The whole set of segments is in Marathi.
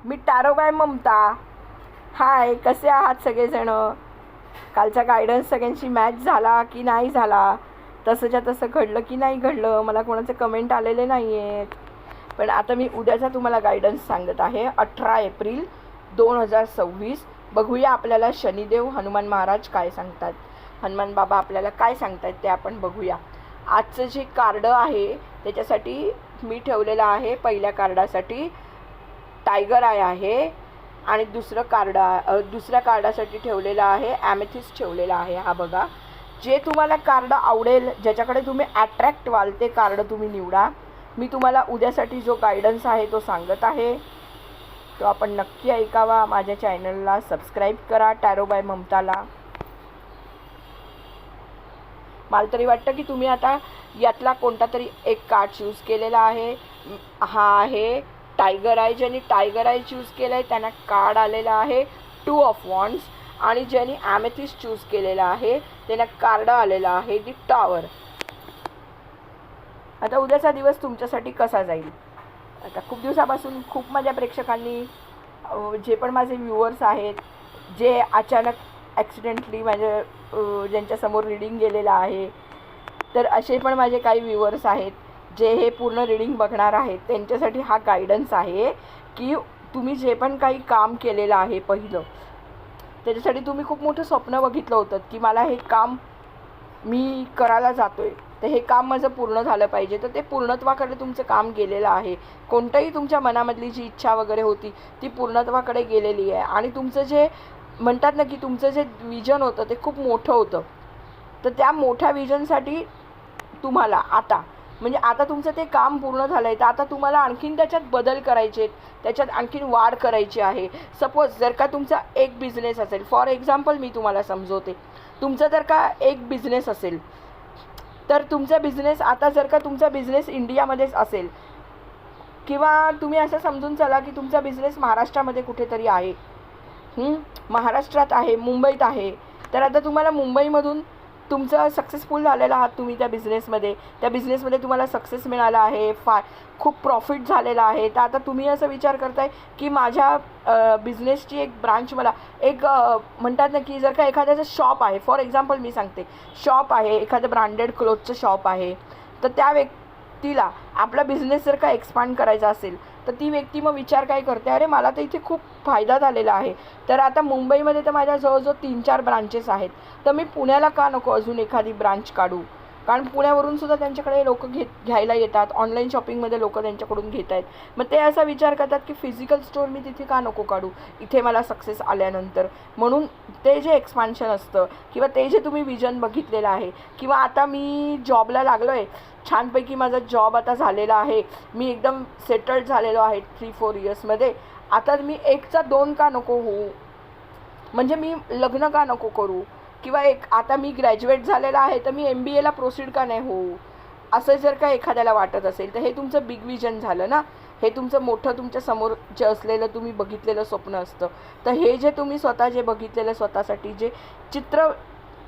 मी टॅरो बाय ममता. हाय, कसे आहात सगळेजण? कालचा गायडन्स सगळ्यांची मॅच झाला की नाही झाला? तसंच्या तसं घडलं की नाही घडलं? मला कोणाचे कमेंट आलेले नाही आहेत. पण आता मी उद्याचा तुम्हाला गायडन्स सांगत आहे. 18 एप्रिल 2026. बघूया आपल्याला शनिदेव हनुमान महाराज काय सांगतात, हनुमान बाबा आपल्याला काय सांगतात ते आपण बघूया. आजचं जे कार्ड आहे त्याच्यासाठी मी ठेवलेलं आहे, पहिल्या कार्डासाठी टायगर आय आहे आणि दुसऱ्या कार्डासाठी ठेवलेला आहे ॲमेथिस्ट ठेवलेला आहे. हा बघा, जे तुम्हाला कार्ड आवडेल, ज्याच्याकडे तुम्ही अट्रॅक्ट व्हाल ते कार्ड तुम्ही निवडा. मी तुम्हाला उद्यासाठी जो गायडन्स आहे तो सांगत आहे, तो आपण नक्की ऐकावा. माझ्या चॅनलला सबस्क्राईब करा, टॅरो बाय ममताला. मला तरी वाटतं की तुम्ही आता यातला कोणता तरी एक कार्ड चूज केलेला आहे. हा आहे टायगर आय. ज्यांनी टायगर आय चूज केलं आहे त्यांना कार्ड आलेला आहे 2 ऑफ वॉन्ड्स, आणि ज्यांनी ॲमेथिस्ट चूज केलेला आहे त्यांना कार्ड आलेला आहे दी टॉवर. आता उद्याचा दिवस तुमच्यासाठी कसा जाईल? आता खूप दिवसापासून खूप माझ्या प्रेक्षकांनी, जे पण माझे व्ह्युअर्स आहेत, जे अचानक ॲक्सिडेंटली माझ्या ज्यांच्यासमोर रीडिंग गेलेलं आहे, तर असे पण माझे काही व्ह्युअर्स आहेत जे हे पूर्ण रीडिंग बघणार आहेत. त्यांच्यासाठी हा गायडन्स आहे की तुम्ही जे पण काही काम केलेलं आहे पहिलं, त्याच्यासाठी तुम्ही खूप मोठं स्वप्न बघितलं होतं की मला हे काम मी करायला जातो आहे, तर हे काम माझं पूर्ण झालं पाहिजे. तर ते पूर्णत्वाकडे तुमचं काम गेलेलं आहे. कोणतंही तुमच्या मनामधली जी इच्छा वगैरे होती ती पूर्णत्वाकडे गेलेली आहे. आणि तुमचं जे म्हणतात ना की तुमचं जे विजन होतं ते खूप मोठं होतं, तर त्या मोठ्या विजनसाठी तुम्हाला आता तुमचं ते काम पूर्ण झालं आहे, तर आता तुम्हाला आणखीन त्याच्यात बदल करायचे आहेत, त्याच्यात आणखीन वाढ करायची आहे. सपोज जर का तुमचा एक बिझनेस असेल, फॉर एक्झाम्पल मी तुम्हाला समजवते, तुमचा जर का एक बिझनेस असेल, तर तुमचा बिझनेस आता जर का तुमचा बिझनेस इंडियामध्येच असेल, किंवा तुम्ही असं समजून चला की तुमचा बिझनेस महाराष्ट्रामध्ये कुठेतरी आहे, महाराष्ट्रात आहे, मुंबईत आहे, तर आता तुम्हाला मुंबईमधून तुमचं सक्सेसफुल झालेला आहात तुम्ही त्या बिझनेसमध्ये तुम्हाला सक्सेस मिळाला आहे, खूप प्रॉफिट झालेला आहे. तर आता तुम्ही असं विचार करताय की माझ्या बिझनेसची एक ब्रांच मला एक म्हणतात ना की जर का एखाद्याचं शॉप आहे, फॉर एक्झाम्पल मी सांगते, शॉप आहे, एखादं ब्रँडेड क्लोथचं शॉप आहे, तर त्या व्यक्तीला आपला बिझनेस जर का एक्सपांड करायचा असेल, तर ती व्यक्ती मग विचार काय करते, अरे मला तर इथे खूप फायदा झालेला आहे, तर आता मुंबईमध्ये तर माझ्या जवळजवळ 3-4 ब्रांचेस आहेत, तर मी पुण्याला का नको अजून एखादी ब्रांच काढू? कारण पुण्यावरून सुद्धा त्यांच्याकडे लोक घ्यायला येतात, ऑनलाईन शॉपिंगमध्ये लोक त्यांच्याकडून घेत आहेत. मग ते असा विचार करतात की फिजिकल स्टोअर मी तिथे का नको काढू इथे मला सक्सेस आल्यानंतर. म्हणून ते जे एक्सपान्शन असतं किंवा ते जे तुम्ही विजन बघितलेलं आहे, किंवा आता मी जॉबला लागलो आहे, छानपैकी माझा जॉब आता झालेला आहे, मी एकदम सेटल्ड झालेलो आहे 3-4 इयर्समध्ये, आता मी 1चा 2 का नको होऊ? म्हणजे मी लग्न का नको करू? किंवा आता मी ग्रॅज्युएट झालेला आहे, तर मी MBAला प्रोसीड का नाही होऊ? असं जर का एखाद्याला वाटत असेल, तर हे तुमचं बिग विजन झालं ना. हे तुमचं मोठं तुमच्या समोर जे असलेलं तुम्ही बघितलेलं स्वप्न असतं. तर हे जे तुम्ही स्वतः जे बघितलेलं स्वतःसाठी जे चित्र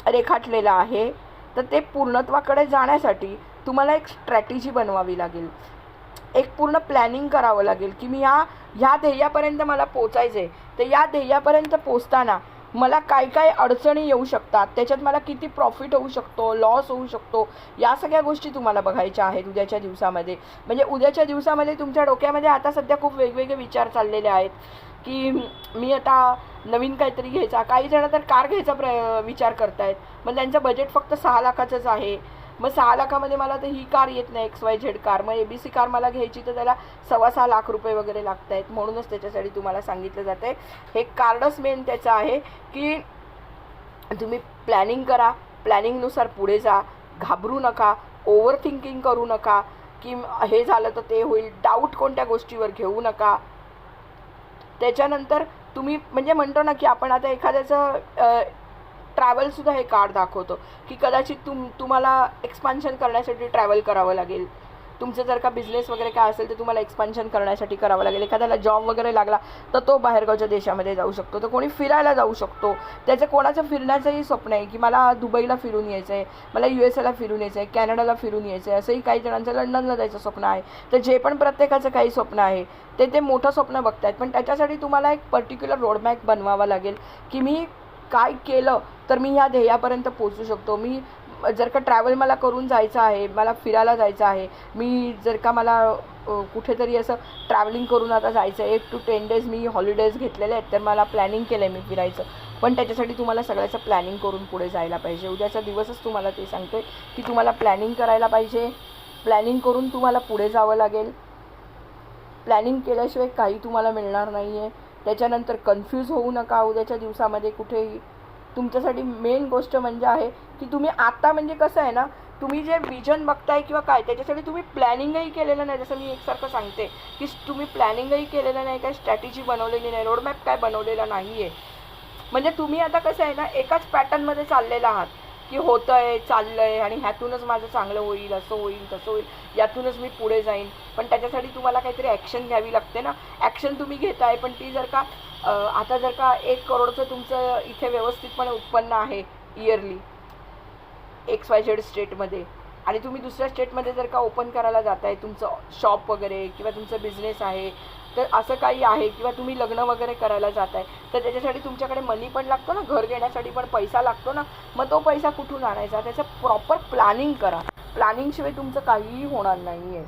रेखाटलेलं आहे, तर ते पूर्णत्वाकडे जाण्यासाठी तुम्हाला एक स्ट्रॅटेजी बनवावी लागेल, एक पूर्ण प्लॅनिंग करावं लागेल की मी ह्या ध्येयापर्यंत मला पोचायचं आहे, तर या ध्येयापर्यंत पोचताना मला काय काय अडचणी येऊ शकतात, त्याच्यात मला किती प्रॉफिट होऊ शकतो, लॉस होऊ शकतो, या सगळ्या गोष्टी तुम्हाला बघायच्या आहेत उद्याच्या दिवसामध्ये. म्हणजे उद्याच्या दिवसामध्ये तुमच्या डोक्यामध्ये आता सध्या खूप वेगवेगळे विचार चाललेले आहेत की मी आता नवीन काहीतरी घ्यायचा. काही जण तर कार घ्यायचा विचार करतायत, मग त्यांचं बजेट फक्त 6 लाखाचंच आहे. मग 6 लाखामध्ये मला तर ही कार येत नाही, XYZ कार, मग ABC कार मला घ्यायची, तर त्याला 6.25 लाख रुपये वगैरे लागत आहेत. म्हणूनच त्याच्यासाठी तुम्हाला सांगितलं जातं आहे, हे कार्डच मेन त्याचं आहे की तुम्ही प्लॅनिंग करा, प्लॅनिंगनुसार पुढे जा, घाबरू नका, ओव्हर थिंकिंग करू नका की हे झालं तर ते होईल, डाऊट कोणत्या गोष्टीवर घेऊ नका. त्याच्यानंतर तुम्ही म्हणजे म्हणतो ना की आपण आता एखाद्याचं ट्रॅव्हलसुद्धा हे कार्ड दाखवतो की कदाचित तुम्हाला एक्सपान्शन करण्यासाठी ट्रॅव्हल करावं लागेल, तुमचं जर का बिझनेस वगैरे काय असेल तर तुम्हाला एक्सपान्शन करण्यासाठी करावं लागेल. एखाद्याला जॉब वगैरे लागला तर तो बाहेरगावच्या देशामध्ये जाऊ शकतो. तर कोणी फिरायला जाऊ शकतो. त्याचं कोणाचं फिरण्याचंही स्वप्न आहे की मला दुबईला फिरून यायचं आहे, मला USA ला फिरून यायचं आहे, कॅनडाला फिरून यायचं आहे. असंही काही जणांचं लंडनला जायचं स्वप्न आहे. तर जे पण प्रत्येकाचं काही स्वप्न आहे ते मोठं स्वप्न बघतायत. पण त्याच्यासाठी तुम्हाला एक पर्टिक्युलर रोडमॅप बनवावा लागेल की मी काय केलं तर मी ह्या ध्येयापर्यंत पोचू शकतो. मी जर का ट्रॅव्हल मला करून जायचं आहे, मला फिरायला जायचं आहे, मी जर का मला कुठेतरी असं ट्रॅव्हलिंग करून आता जायचं आहे, 8 to 10 days मी हॉलिडेज घेतलेले आहेत, तर मला प्लॅनिंग केलं आहे मी फिरायचं. पण त्याच्यासाठी तुम्हाला सगळ्याचं प्लॅनिंग करून पुढे जायला पाहिजे. उद्याचा दिवसच तुम्हाला ते सांगतो आहे की तुम्हाला प्लॅनिंग करायला पाहिजे. प्लॅनिंग करून तुम्हाला पुढे जावं लागेल. प्लॅनिंग केल्याशिवाय काही तुम्हाला मिळणार नाही आहे. त्याच्यानंतर कन्फ्यूज होऊ नका उद्याच्या दिवसामध्ये कुठेही. तुमच्यासाठी मेन गोष्ट म्हणजे आहे की तुम्ही आता म्हणजे कसं आहे ना, तुम्ही जे विजन बघताय किंवा काय त्याच्यासाठी तुम्ही प्लॅनिंगही केलेलं नाही. जसं मी एकसारखं सांगते की तुम्ही प्लॅनिंगही केलेलं नाही, काय स्ट्रॅटेजी बनवलेली नाही, रोडमॅप काय बनवलेला नाही आहे. म्हणजे तुम्ही आता कसं आहे ना, एकाच पॅटर्नमध्ये चाललेला आहात की होतं आहे, चाललं आहे आणि ह्यातूनच माझं चांगलं होईल, असं होईल, तसं होईल, यातूनच मी पुढे जाईन. पण त्याच्यासाठी तुम्हाला काहीतरी ॲक्शन घ्यावी लागते ना. ॲक्शन तुम्ही घेताय पण ती जर का आता जर का 1 करोडचं तुमचं इथे व्यवस्थितपणे उत्पन्न आहे इयरली XYZ स्टेटमध्ये आणि तुम्ही दुसऱ्या स्टेटमध्ये जर का ओपन करायला जात आहे तुमचं शॉप वगैरे किंवा तुमचं बिझनेस आहे, तर असं काही आहे किंवा तुम्ही लग्न वगैरे करायला जात आहे, तर त्याच्यासाठी तुमच्याकडे मनी पण लागतो ना, घर घेण्यासाठी पण पैसा लागतो ना. मग तो पैसा कुठून आणायचा, त्याचं प्रॉपर प्लॅनिंग करा. प्लॅनिंगशिवाय तुमचं काहीही होणार नाही आहे.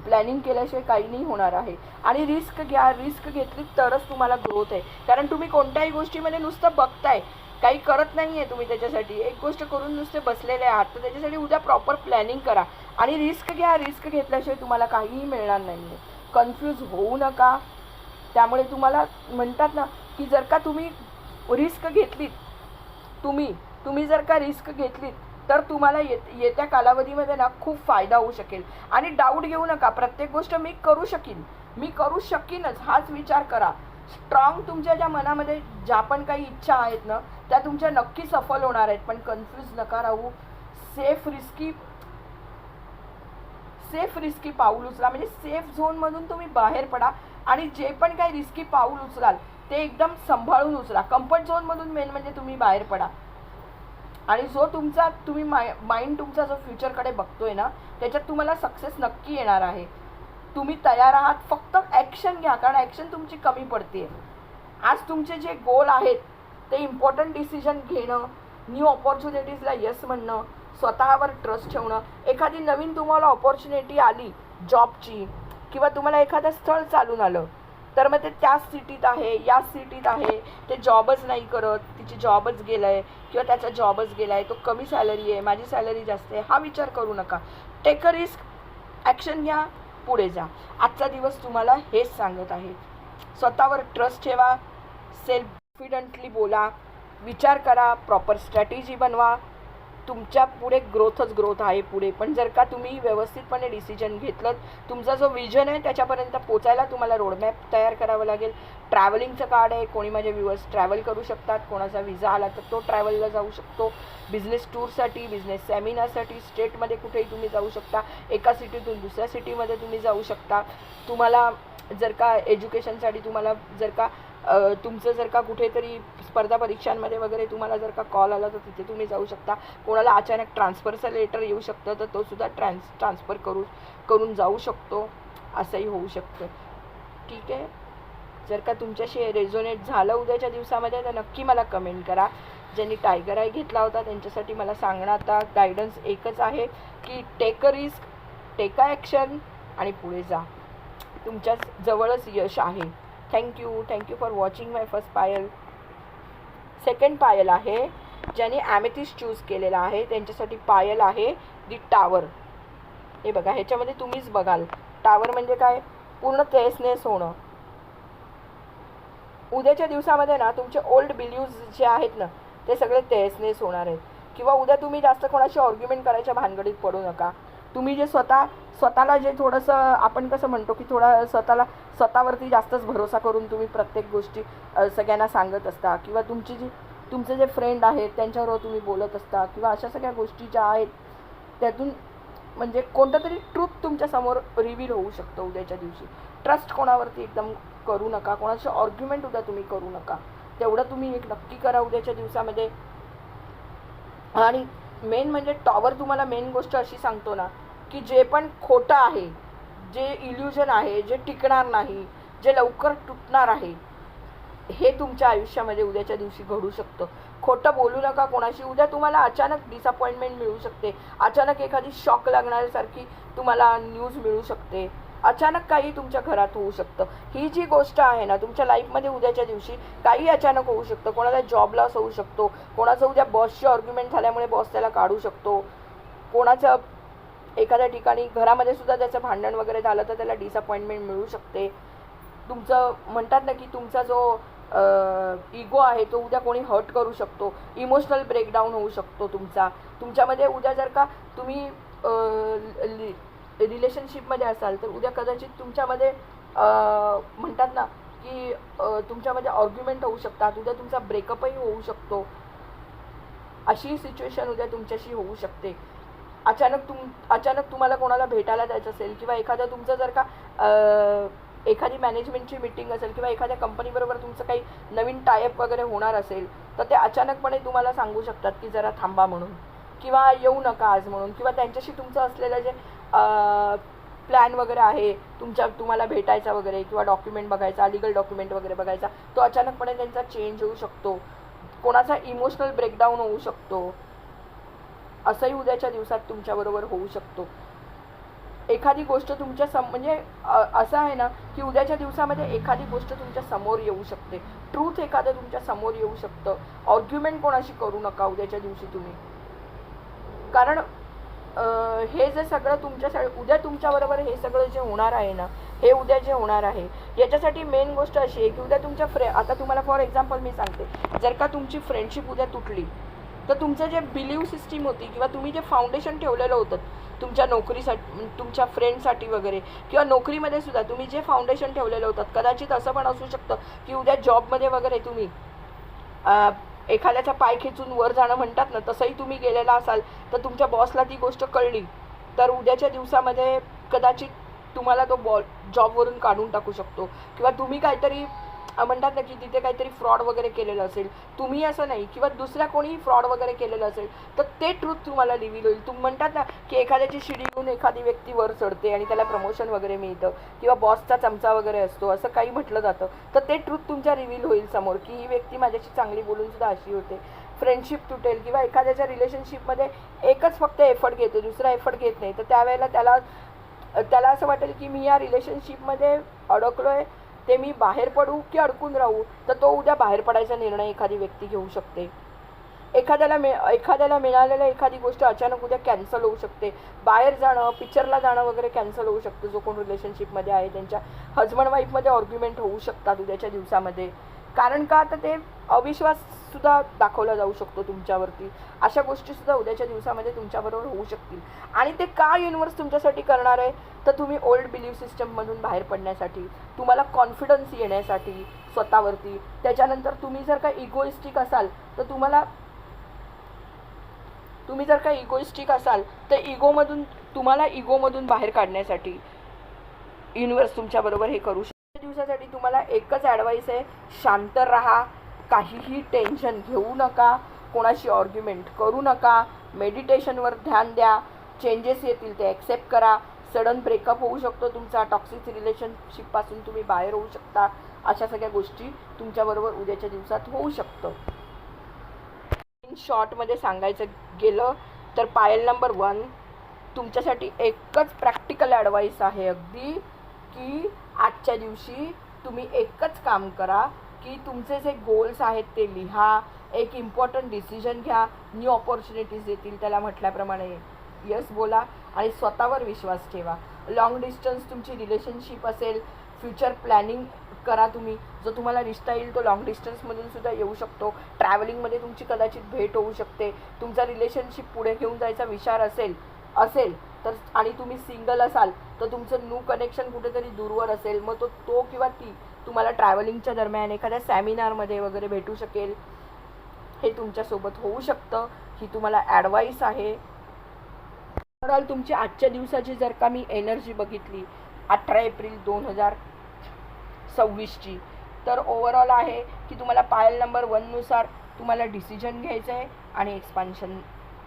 प्लॅनिंग केल्याशिवाय काही नाही होणार आहे. आणि रिस्क घ्या. रिस्क घेतली तरच तुम्हाला ग्रोथ आहे. कारण तुम्ही कोणत्याही गोष्टीमध्ये नुसतं बघताय, काही करत नाही आहे तुम्ही त्याच्यासाठी. एक गोष्ट करून नुसते बसलेले आहात, तर त्याच्यासाठी उद्या प्रॉपर प्लॅनिंग करा आणि रिस्क घ्या. रिस्क घेतल्याशिवाय तुम्हाला काहीही मिळणार नाही आहे. कन्फ्यूज होऊ नका. त्यामुळे तुम्हाला म्हणतात ना की जर का तुम्ही रिस्क घेतलीत, तुम्ही जर का रिस्क घेतलीत तर तुम्हाला येत्या कालावधीमध्ये ना खूप फायदा होऊ शकेल. आणि डाऊट घेऊ नका. प्रत्येक गोष्ट मी करू शकीनच हाच विचार करा. स्ट्रॉंग तुमच्या ज्या मनामध्ये ज्या पण काही इच्छा आहेत ना त्या तुमच्या नक्की सफल होणार आहेत. पण कन्फ्यूज नका राहू. सेफ रिस्की पाऊल उचला. म्हणजे सेफ झोनमधून तुम्ही बाहेर पडा आणि जे पण काही रिस्की पाऊल उचलाल ते एकदम सांभाळून उचला. कम्फर्ट झोनमधून मेन म्हणजे तुम्ही बाहेर पडा. आणि जो तुम्ही माइंड तुमचा जो फ्युचरकडे बघतोय ना त्याच्यात तुम्हाला सक्सेस नक्की येणार आहे. तुम्ही तयार आहात. फक्त ॲक्शन घ्या. कारण ॲक्शन तुमची कमी पडते. आज तुमचे जे गोल आहेत ते इम्पॉर्टंट डिसिजन घेणं, न्यू ऑपॉर्च्युनिटीजला येस म्हणणं, स्वतःवर ट्रस्ट ठेवणं. एखादी नवीन तुम्हाला ऑपॉर्च्युनिटी आली जॉबची किंवा तुम्हाला एखादं स्थळ चालून आलं तर मग ते त्याच सिटीत आहे, याच सिटीत आहे, ते जॉबच नाही करत, तिची जॉबच गेला आहे किंवा त्याचा जॉबच गेला आहे, तो कमी सॅलरी आहे, माझी सॅलरी जास्त आहे, हा विचार करू नका. टेक अ रिस्क, ॲक्शन घ्या, पुढे जा. आजचा दिवस तुम्हाला हेच सांगत आहे. स्वतःवर ट्रस्ट ठेवा, सेल्फ कॉन्फिडंटली बोला, विचार करा, प्रॉपर स्ट्रॅटेजी बनवा. तुमच्या पुढे ग्रोथ आहे पुढे. पण जर का तुम्ही व्यवस्थितपणे डिसिजन घेतलं, तुमचा जो विजन आहे त्याच्यापर्यंत पोचायला तुम्हाला रोडमॅप तयार करावं लागेल. ट्रॅव्हलिंगचं कार्ड आहे. कोणी माझे व्ह्युअर्स ट्रॅव्हल करू शकतात. कोणाचा विजा आला तर तो ट्रॅव्हलला जाऊ शकतो. बिझनेस टूरसाठी, बिझनेस सेमिनारसाठी स्टेटमध्ये कुठेही तुम्ही जाऊ शकता. एका सिटीतून दुसऱ्या सिटीमध्ये तुम्ही जाऊ शकता. तुम्हाला जर का एज्युकेशनसाठी तुम्हाला जर का तुमचं जर का कुठेतरी स्पर्धा परीक्षांमध्ये वगैरे तुम्हाला जर का कॉल आला तर तिथे तुम्ही जाऊ शकता. कोणाला अचानक ट्रान्सफरचं लेटर येऊ शकतं तर तो सुद्धा ट्रान्सफर करून जाऊ शकतो. असंही होऊ शकतं. ठीक आहे. जर का तुमच्याशी रेझोनेट झालं उद्याच्या दिवसामध्ये तर नक्की मला कमेंट करा. ज्यांनी टायगर आय घेतला होता त्यांच्यासाठी मला सांगणं आता गायडन्स एकच आहे की take a risk, take a action आणि पुढे जा. तुमच्या जवळच यश आहे. Thank you for watching my first payal. Second पायल आहे ज्यांनी ॲमेथिस्ट चूज केलेला आहे त्यांच्यासाठी पायल आहे दी टावर. हे बघा, ह्याच्यामध्ये तुम्हीच बघाल टावर म्हणजे काय, पूर्ण तहस होणं. उद्याच्या दिवसामध्ये ना तुमचे ओल्ड बिलीव्स जे आहेत ना ते सगळे तहस होणार आहेत. किंवा उद्या तुम्ही जास्त कोणाशी आर्ग्युमेंट करायच्या भानगडीत पडू नका. तुम्ही जे स्वतःला जे थोडंसं आपण कसं म्हणतो की थोडा स्वतःवरती जास्तच भरोसा करून तुम्ही प्रत्येक गोष्टी सगळ्यांना सांगत असता किंवा तुमचे जे फ्रेंड आहेत त्यांच्याबरोबर तुम्ही बोलत असता किंवा अशा सगळ्या गोष्टी ज्या आहेत त्यातून म्हणजे कोणतं तरी ट्रूथ तुमच्या समोर रिव्हील होऊ शकतं उद्याच्या दिवशी. ट्रस्ट कोणावरती एकदम करू नका, कोणाशी आर्ग्युमेंट उद्या तुम्ही करू नका, तेवढं तुम्ही एक नक्की करा उद्याच्या दिवसामध्ये. आणि मेन म्हणजे टॉवर तुम्हाला मेन गोष्ट अशी सांगतो ना की जे पण खोटं आहे, जे इल्युजन आहे, जे टिकणार नाही, जे लवकर तुटणार आहे, हे तुमच्या आयुष्यामध्ये उद्याच्या दिवशी घडू शकतं. खोटं बोलू नका कोणाशी. उद्या तुम्हाला अचानक डिसअपॉइंटमेंट मिळू शकते, अचानक एखादी शॉक लागण्यासारखी तुम्हाला न्यूज मिळू शकते, अचानक काही तुमच्या घरात होऊ शकतं. ही जी गोष्ट आहे ना तुमच्या लाईफमध्ये उद्याच्या दिवशी काही अचानक होऊ शकतं. कोणाला जॉब लॉस होऊ शकतो, कोणाचं उद्या बॉसची आर्ग्युमेंट झाल्यामुळे बॉस त्याला काढू शकतो, कोणाचं एखाद्या ठिकाणी घरामध्ये सुद्धा त्याचं भांडण वगैरे झालं तर त्याला डिसअपॉइंटमेंट मिळू शकते. तुमचं म्हणतात ना की तुमचा जो इगो आहे तो उद्या कोणी हर्ट करू शकतो, इमोशनल ब्रेकडाऊन होऊ शकतो तुमच्यामध्ये. उद्या जर का तुम्ही रिलेशनशिपमध्ये असाल तर उद्या कदाचित तुमच्यामध्ये म्हणतात ना की तुमच्यामध्ये आर्ग्युमेंट होऊ शकतात, उद्या तुमचा ब्रेकअपही होऊ शकतो. अशी सिच्युएशन उद्या तुमच्याशी होऊ शकते. अचानक तुम्हाला कोणाला भेटायला जायचं असेल किंवा एखादं तुमचं जर का एखादी मॅनेजमेंटची मीटिंग असेल किंवा एखाद्या कंपनीबरोबर तुमचं काही नवीन टायअप वगैरे होणार असेल तर ते अचानकपणे तुम्हाला सांगू शकतात की जरा थांबा म्हणून, किंवा येऊ नका आज म्हणून, किंवा त्यांच्याशी तुमचं असलेलं जे प्लॅन वगैरे आहे तुम्हाला भेटायचा वगैरे किंवा डॉक्युमेंट बघायचा, लिगल डॉक्युमेंट वगैरे बघायचा, तो अचानकपणे त्यांचा चेंज होऊ शकतो. कोणाचा इमोशनल ब्रेकडाऊन होऊ शकतो. असंही उद्याच्या दिवसात तुमच्याबरोबर होऊ शकतो. एखादी गोष्ट तुमच्या म्हणजे असं आहे ना की उद्याच्या दिवसामध्ये एखादी गोष्ट तुमच्या समोर येऊ शकते, ट्रूथ एखादं तुमच्या समोर येऊ शकतं. आर्ग्युमेंट कोणाशी करू नका उद्याच्या दिवशी तुम्ही, कारण हे जे सगळं उद्या तुमच्याबरोबर हे सगळं जे होणार आहे ना, हे उद्या जे होणार आहे याच्यासाठी मेन गोष्ट अशी आहे की उद्या तुमच्या आता तुम्हाला फॉर एक्झाम्पल मी सांगते, जर का तुमची फ्रेंडशिप उद्या तुटली तर तुमचं जे बिलीव्ह सिस्टीम होती किंवा तुम्ही जे फाउंडेशन ठेवलेलं होतं तुमच्या नोकरीसाठी, तुमच्या फ्रेंडसाठी वगैरे, किंवा नोकरीमध्ये सुद्धा तुम्ही जे फाउंडेशन ठेवलेलं होतं, कदाचित असं पण असू शकतं की उद्या जॉबमध्ये वगैरे तुम्ही एखाद्याचा पाय खेचून वर जाणं म्हणतात ना, तसंही तुम्ही गेलेला असाल तर तुमच्या बॉसला ती गोष्ट कळली तर उद्याच्या दिवसामध्ये कदाचित तुम्हाला तो जॉबवरून काढून टाकू शकतो. किंवा तुम्ही काहीतरी म्हणतात ना की तिथे काहीतरी फ्रॉड वगैरे केलेलं असेल, तुम्ही असं नाही, किंवा दुसऱ्या कोणीही फ्रॉड वगैरे केलेलं असेल तर ते ट्रूथ तुम्हाला रिव्हील होईल. तुम्ही म्हणतात ना की एखाद्याची शिडी घेऊन एखादी व्यक्ती वर चढते आणि त्याला प्रमोशन वगैरे मिळतं, किंवा बॉसचा चमचा वगैरे असतो, असं काही म्हटलं जातं, तर ते ट्रूथ तुमच्या रिव्हील होईल समोर की ही व्यक्ती माझ्याशी चांगली बोलून सुद्धा अशी होते. फ्रेंडशिप तुटेल किंवा एखाद्याच्या रिलेशनशिपमध्ये एकच फक्त एफर्ट घेतो, दुसरा एफर्ट घेत नाही, तर त्यावेळेला त्याला असं वाटेल की मी या रिलेशनशिपमध्ये अडकलोय, ते मी बाहेर पडू की अडकून राहू, तर तो उद्या बाहेर पडायचा निर्णय एखादी व्यक्ती घेऊ शकते. एखाद्याला मिळालेलं एखादी गोष्ट अचानक उद्या कॅन्सल होऊ शकते. बाहेर जाणं, पिक्चरला जाणं वगैरे कॅन्सल होऊ शकतं. जो कोण रिलेशनशिपमध्ये आहे त्यांच्या हजबंड वाईफमध्ये आर्ग्युमेंट होऊ शकतात उद्याच्या दिवसामध्ये. कारण का, तर ते अविश्वाससुद्धा दाखवला जाऊ शकतो तुमच्यावरती. अशा गोष्टीसुद्धा उद्याच्या दिवसामध्ये तुमच्याबरोबर होऊ शकतील. आणि ते का युनिवर्स तुमच्यासाठी करणार आहे, तर तुम्ही ओल्ड बिलीव्ह सिस्टममधून बाहेर पडण्यासाठी, तुम्हाला कॉन्फिडन्स येण्यासाठी स्वतःवरती. त्याच्यानंतर तुम्ही जर का इगोइस्टिक असाल तर तुम्हाला इगोमधून बाहेर काढण्यासाठी युनिवर्स तुमच्याबरोबर हे करू शकतो. दिवसासाठी तुम्हाला एकच ॲडवाईस आहे, शांत राहा, काहीही टेन्शन घेऊ नका, कोणाशी आर्ग्युमेंट करू नका, मेडिटेशनवर ध्यान द्या, चेंजेस येतील ते ॲक्सेप्ट करा. सडन ब्रेकअप होऊ शकतो तुमचा, टॉक्सिक रिलेशनशिपपासून तुम्ही बाहेर होऊ शकता. अशा सगळ्या गोष्टी तुमच्याबरोबर उद्याच्या दिवसात होऊ शकतं. इन शॉर्टमध्ये सांगायचं गेलं तर पायल नंबर 1 तुमच्यासाठी एकच प्रॅक्टिकल ॲडवाईस आहे अगदी, की आजच्या दिवशी तुम्ही एकच काम करा की तुमचे जे गोल्स आहेत ते लिहा, एक इम्पॉर्टंट डिसिजन घ्या, न्यू ऑपॉर्च्युनिटीज येतील त्याला म्हटल्याप्रमाणे यस बोला आणि स्वतःवर विश्वास ठेवा. लॉंग डिस्टन्स तुमची रिलेशनशिप असेल, फ्युचर प्लॅनिंग करा तुम्ही. जो तुम्हाला रिश्ता येईल तो लॉंग डिस्टन्समधून सुद्धा येऊ शकतो. ट्रॅव्हलिंगमध्ये तुमची कदाचित भेट होऊ शकते. तुमचा रिलेशनशिप पुढे घेऊन जायचा विचार असेल तर, आणि तुम्ही सिंगल असाल तर तुमचं न्यू कनेक्शन कुठेतरी दूरवर असेल, मग तो किंवा ती तुम्हाला ट्रॅव्हलिंगच्या दरम्यान एखाद्या सेमिनारमध्ये वगैरे भेटू शकेल. हे तुमच्यासोबत होऊ शकतं. ही तुम्हाला ॲडवाईस आहे. ओव्हरऑल तुमची आजच्या दिवसाची जर का मी एनर्जी बघितली 18 एप्रिल 2026ची, तर ओव्हरऑल आहे की तुम्हाला पायल नंबर 1 नुसार तुम्हाला डिसिजन घ्यायचं आहे आणि एक्सपान्शन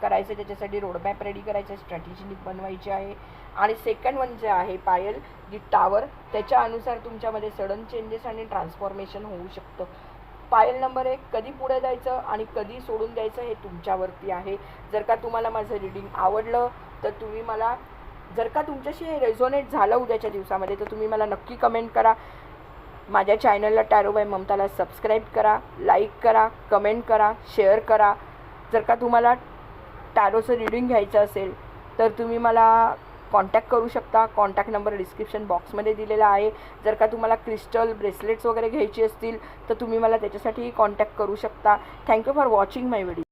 करायचं आहे. त्याच्यासाठी रोडमॅप रेडी करायचं आहे, स्ट्रॅटेजी बनवायची आहे. आणि सेकंड वन जे आहे पायल जी टावर, त्याच्या अनुसार तुमच्यामध्ये सडन चेंजेस आणि ट्रान्सफॉर्मेशन होऊ शकतं. पायल नंबर 1 कधी पुढे जायचं आणि कधी सोडून द्यायचं हे तुमच्यावरती आहे. जर का तुम्हाला माझं रीडिंग आवडलं तर तुम्ही मला, जर का तुमच्याशी हे रेझोनेट झालं उद्याच्या दिवसामध्ये, तर तुम्ही मला नक्की कमेंट करा. माझ्या चॅनलला टॅरो बाय ममताला सबस्क्राईब करा, लाईक करा, कमेंट करा, शेअर करा. जर का तुम्हाला टॅरोचं रीडिंग घ्यायचं असेल तर तुम्ही मला कॉन्टॅक्ट करू शकता. कॉन्टॅक्ट नंबर डिस्क्रिप्शन बॉक्समध्ये दिलेला आहे. जर का तुम्हाला क्रिस्टल ब्रेसलेट्स वगैरे घ्यायची असतील तर तुम्ही मला त्याच्यासाठीही कॉन्टॅक्ट करू शकता. Thank you for watching my video.